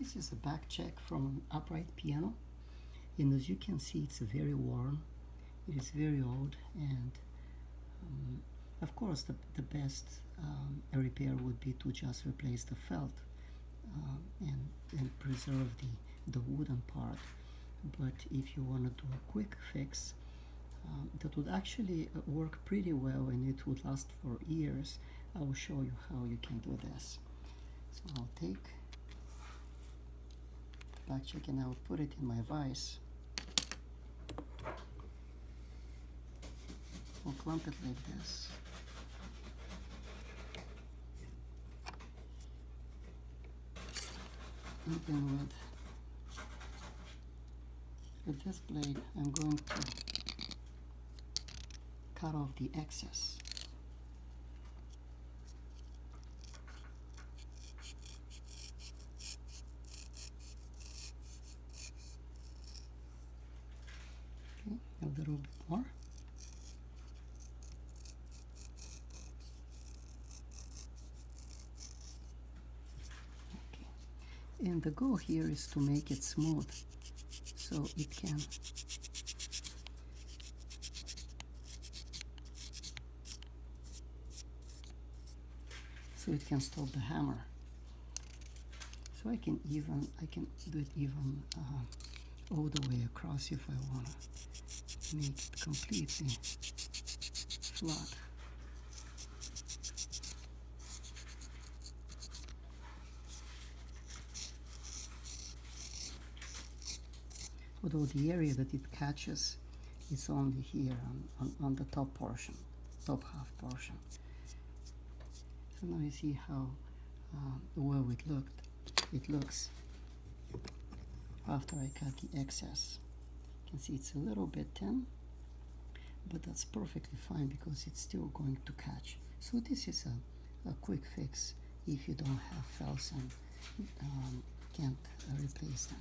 This is a back check from an upright piano, and as you can see, it's very worn. It is very old, and of course the best repair would be to just replace the felt and preserve the wooden part. But if you want to do a quick fix, that would actually work pretty well, and it would last for years. I will show you how you can do this. So I'll take the Backcheck and I'll put it in my vise. I'll clamp it like this. And then with this blade, I'm going to cut off the excess. Okay, a little bit more. Okay. And the goal here is to make it smooth so it can stop the hammer. So I can do it even all the way across if I want to make it completely flat. Although the area that it catches is only here on the top portion, top half portion. So now you see how well it looks after I cut the excess. You can see it's a little bit thin, but that's perfectly fine because it's still going to catch. So this is a quick fix if you don't have felts and can't replace them.